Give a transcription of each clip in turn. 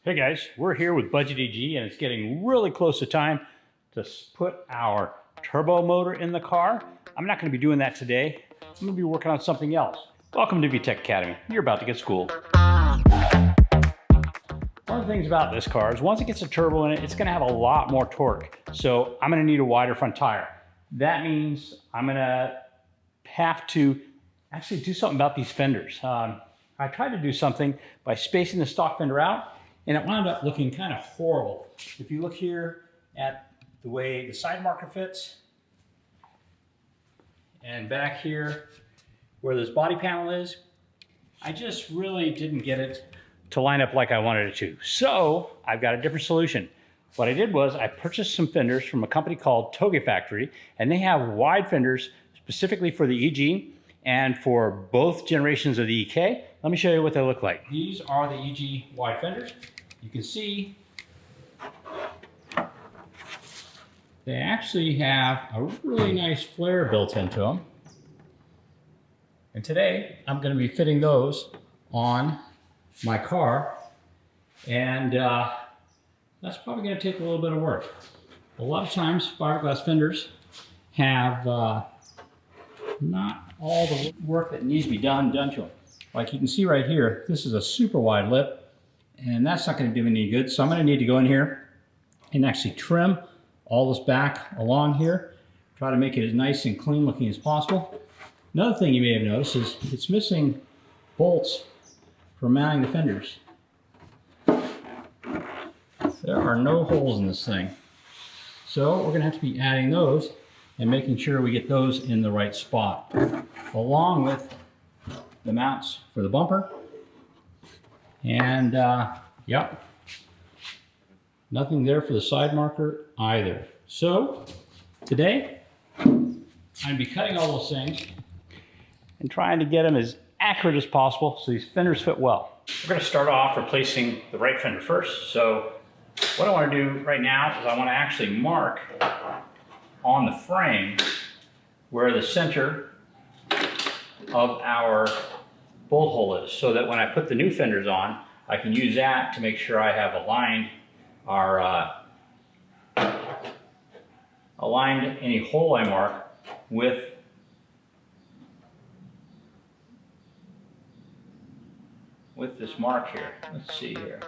Hey guys, we're here with Budget EG and it's getting really close to time to put our turbo motor in the car. I'm not going to be doing that today. I'm going to be working on something else. Welcome to VTEC Academy. You're about to get schooled. One of the things about this car is once it gets a turbo in it, it's going to have a lot more torque. So I'm going to need a wider front tire. That means I'm going to have to actually do something about these fenders. I tried to do something by spacing the stock fender out, and it wound up looking kind of horrible. If you look here at the way the side marker fits, and back here where this body panel is, I just really didn't get it to line up like I wanted it to. So I've got a different solution. What I did was I purchased some fenders from a company called Touge Factory, and they have wide fenders specifically for the EG and for both generations of the EK. Let me show you what they look like. These are the EG wide fenders. You can see they actually have a really nice flare built into them. And today I'm going to be fitting those on my car, and that's probably going to take a little bit of work. A lot of times fiberglass fenders have not all the work that needs to be done to them. Like you can see right here, this is a super wide lip, and that's not going to do me any good. So I'm going to need to go in here and actually trim all this back along here, try to make it as nice and clean looking as possible. Another thing you may have noticed is it's missing bolts for mounting the fenders. There are no holes in this thing. So we're going to have to be adding those and making sure we get those in the right spot, along with the mounts for the bumper. And yep, nothing there for the side marker either. So today I'm going to be cutting all those things and trying to get them as accurate as possible so these fenders fit well. We're going to start off replacing the right fender first. So what I want to do right now is I want to actually mark on the frame where the center of our bolt hole is, so that when I put the new fenders on, I can use that to make sure I have aligned any hole I mark with this mark here. Let's see here.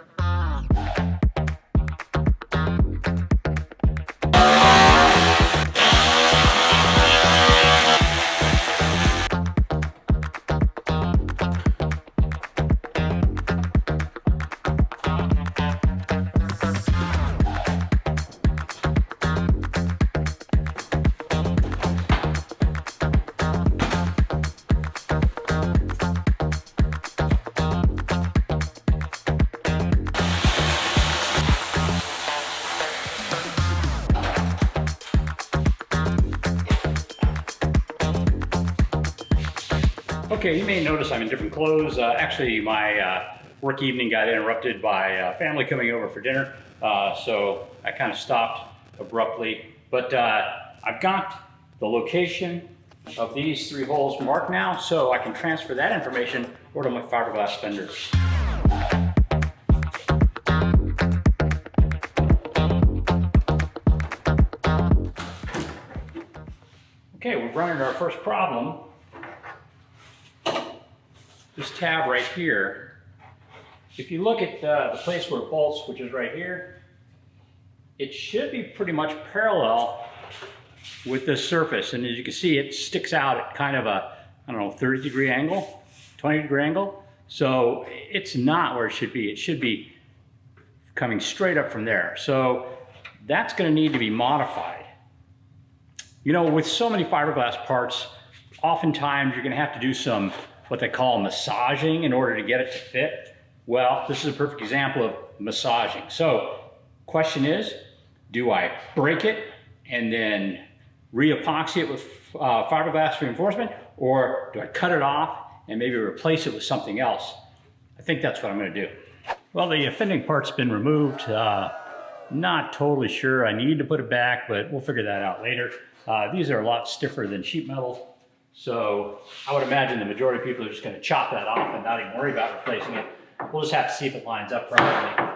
Okay, you may notice I'm in different clothes. Actually, my work evening got interrupted by family coming over for dinner, so I kind of stopped abruptly. But I've got the location of these three holes marked now, so I can transfer that information over to my fiberglass fenders. Okay, we've run into our first problem. This tab right here, if you look at the place where it bolts, which is right here, it should be pretty much parallel with this surface. And as you can see, it sticks out at kind of a, I don't know, 30-degree angle, 20-degree angle. So it's not where it should be. It should be coming straight up from there. So that's going to need to be modified. You know, with so many fiberglass parts, oftentimes you're going to have to do some what they call massaging in order to get it to fit. Well, this is a perfect example of massaging. So, question is, do I break it and then re-epoxy it with fiberglass reinforcement, or do I cut it off and maybe replace it with something else? I think that's what I'm going to do. Well, the fending part's been removed. Not totally sure. I need to put it back, but we'll figure that out later. These are a lot stiffer than sheet metal. So I would imagine the majority of people are just going to chop that off and not even worry about replacing it. We'll just have to see if it lines up properly.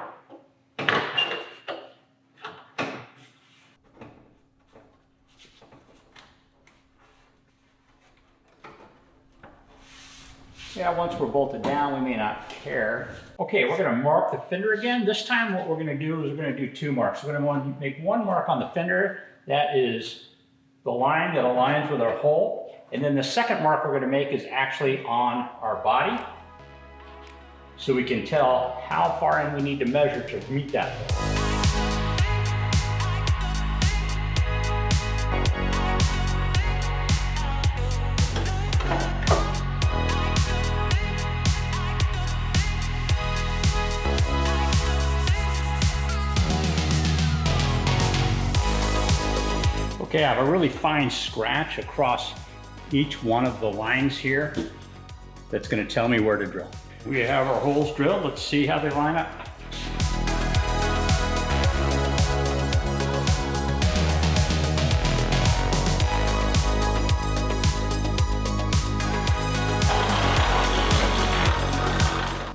Yeah, once we're bolted down, we may not care. Okay, we're gonna mark the fender again. This time what we're gonna do is we're gonna do 2 marks. We're gonna want to make 1 mark on the fender. That is the line that aligns with our hole. And then the second mark we're gonna make is actually on our body. So we can tell how far in we need to measure to meet that hole. Okay, I have a really fine scratch across each one of the lines here that's going to tell me where to drill. We have our holes drilled. Let's see how they line up.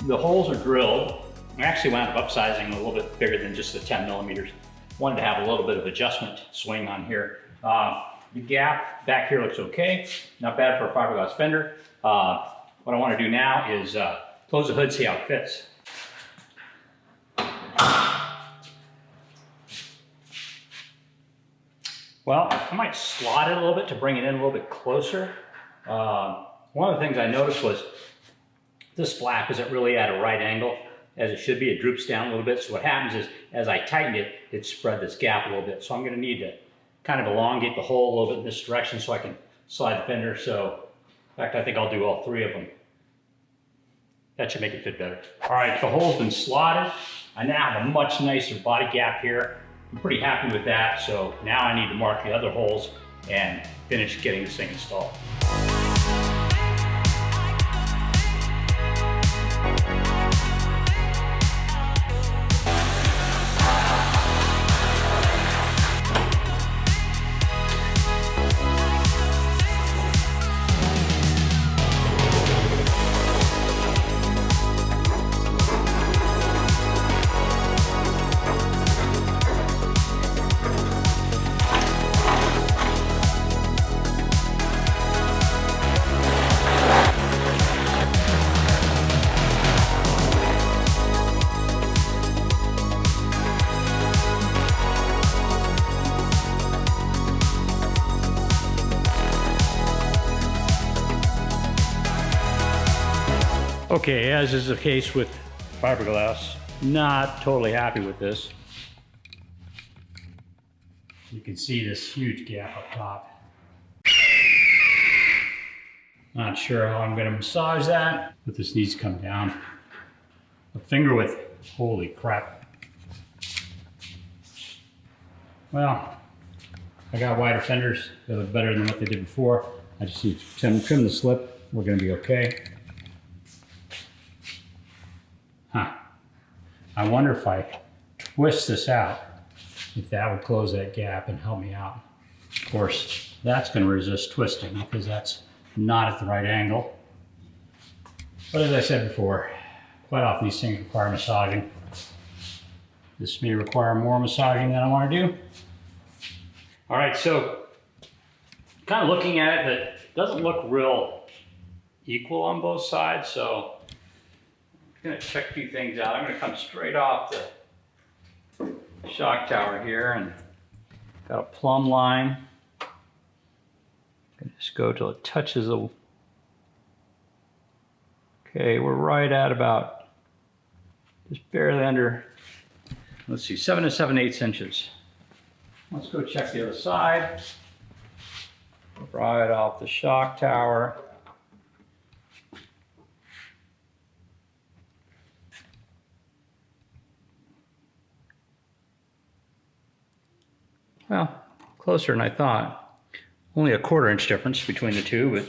The holes are drilled. I actually wound up upsizing a little bit bigger than just the 10 millimeters. Wanted to have a little bit of adjustment swing on here. The gap back here looks okay. Not bad for a fiberglass fender. What I want to do now is close the hood, see how it fits. Well, I might slot it a little bit to bring it in a little bit closer. One of the things I noticed was this flap isn't really at a right angle as it should be. It droops down a little bit. So what happens is, as I tighten it, it spread this gap a little bit. So I'm going to need to kind of elongate the hole a little bit in this direction so I can slide the fender. So, in fact, I think I'll do all 3 of them. That should make it fit better. All right, the hole's been slotted. I now have a much nicer body gap here. I'm pretty happy with that. So now I need to mark the other holes and finish getting this thing installed. Okay, as is the case with fiberglass, not totally happy with this. You can see this huge gap up top. Not sure how I'm going to massage that, but this needs to come down. A finger width, holy crap. Well, I got wider fenders. They look better than what they did before. I just need to trim the slip. We're going to be okay. Huh. I wonder if I twist this out, if that would close that gap and help me out. Of course, that's going to resist twisting because that's not at the right angle. But as I said before, quite often these things require massaging. This may require more massaging than I want to do. All right, so kind of looking at it, it doesn't look real equal on both sides, so I'm going to check a few things out. I'm going to come straight off the shock tower here and got a plumb line. Just go till it touches the. Okay, we're right at about just barely under, let's see, 7 7/8 inches. Let's go check the other side. Right off the shock tower. Well, closer than I thought. Only a 1/4 inch difference between the two, but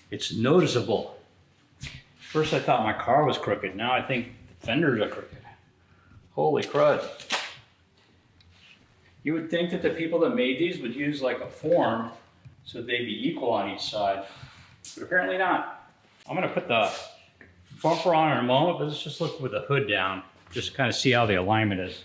it's noticeable. First I thought my car was crooked. Now I think the fenders are crooked. Holy crud. You would think that the people that made these would use like a form so they'd be equal on each side, but apparently not. I'm gonna put the bumper on in a moment, but let's just look with the hood down, just kind of see how the alignment is.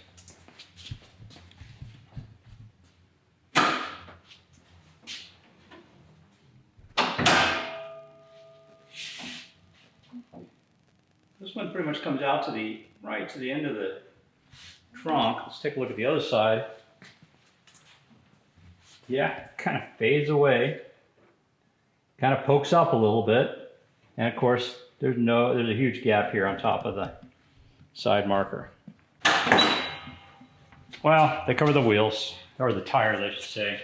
to the end of the trunk. Let's take a look at the other side. Yeah, kind of fades away. Kind of pokes up a little bit. And of course, there's a huge gap here on top of the side marker. Well, they cover the wheels, or the tires, I should say,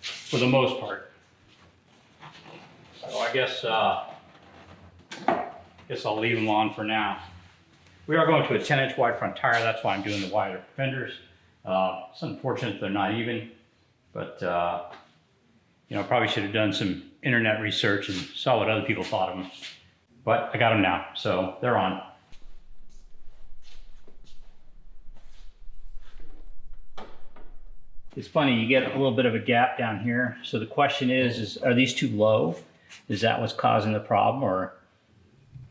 for the most part. So I guess I'll leave them on for now. We are going to a 10-inch wide front tire. That's why I'm doing the wider fenders. It's unfortunate they're not even, but you know, probably should have done some internet research and saw what other people thought of them. But I got them now, so they're on. It's funny, you get a little bit of a gap down here. So the question is are these too low? Is that what's causing the problem, or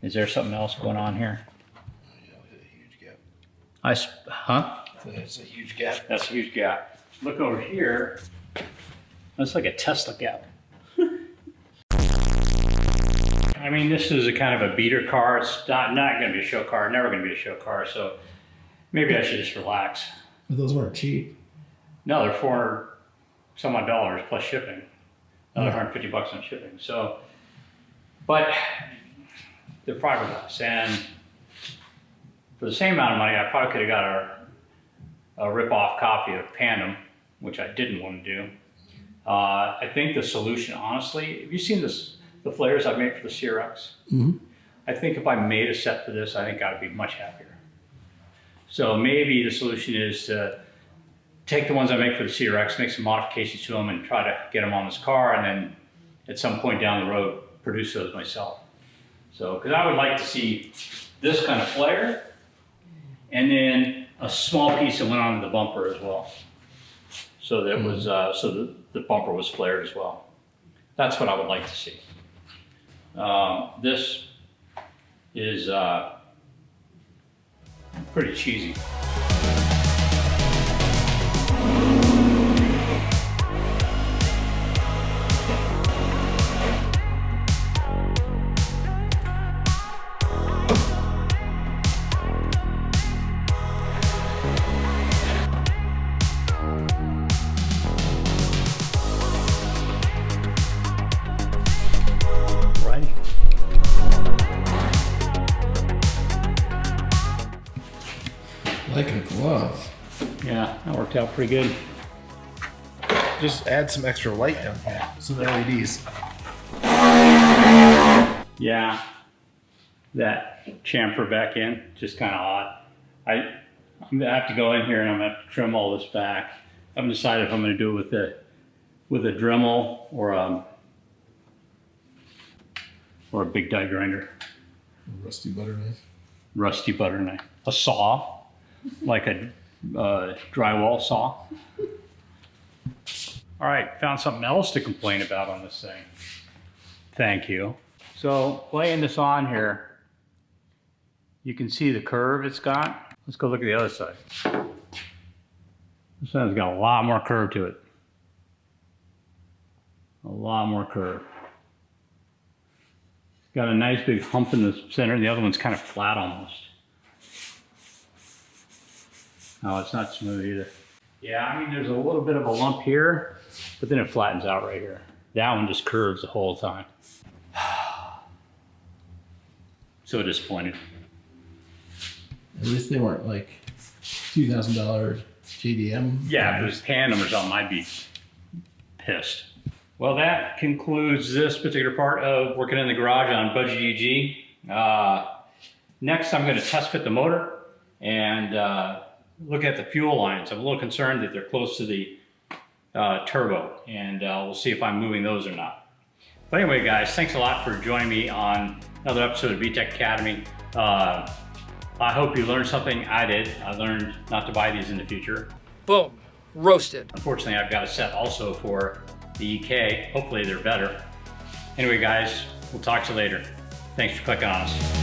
is there something else going on here? Yeah, look at a huge gap. Huh? That's a huge gap. That's a huge gap. Look over here. That's like a Tesla gap. I mean, this is a kind of a beater car. It's not going to be a show car, never going to be a show car. So maybe I should just relax. But those weren't cheap. No, they're $400 some odd plus shipping. Another $150 on shipping. So, but they're fiberglass, and for the same amount of money, I probably could have got a rip-off copy of Pandem, which I didn't want to do. I think the solution, honestly, have you seen the flares I've made for the CRX? Mm-hmm. I think if I made a set for this, I think I'd be much happier. So maybe the solution is to take the ones I make for the CRX, make some modifications to them, and try to get them on this car, and then at some point down the road, produce those myself. So, because I would like to see this kind of flare, and then a small piece that went onto the bumper as well. So that was, so the bumper was flared as well. That's what I would like to see. This is pretty cheesy. Like a glove. Yeah, that worked out pretty good. Just add some extra light down here. Some LEDs. Yeah, that chamfer back in, just kind of odd. I'm gonna have to go in here and I'm gonna have to trim all this back. I haven't decided if I'm gonna do it with a Dremel or a big die grinder. Rusty butter knife. Rusty butter knife. A saw, like a drywall saw. All right, found something else to complain about on this thing. Thank you. So laying this on here, you can see the curve it's got. Let's go look at the other side. This one's got a lot more curve to it. A lot more curve. It's got a nice big hump in the center, and the other one's kind of flat almost. No, it's not smooth either. Yeah, I mean, there's a little bit of a lump here, but then it flattens out right here. That one just curves the whole time. So disappointed. At least they weren't like $2,000 JDM. Yeah, if it was Pandem or something, I'd be pissed. Well, that concludes this particular part of working in the garage on Budget EG. Next, I'm going to test fit the motor and look at the fuel lines. I'm a little concerned that they're close to the turbo, and we'll see if I'm moving those or not. But anyway, guys, thanks a lot for joining me on another episode of VTEC Academy. I hope you learned something. I did. I learned not to buy these in the future. Boom. Roasted. Unfortunately, I've got a set also for the EK. Hopefully they're better. Anyway, guys, we'll talk to you later. Thanks for clicking on us.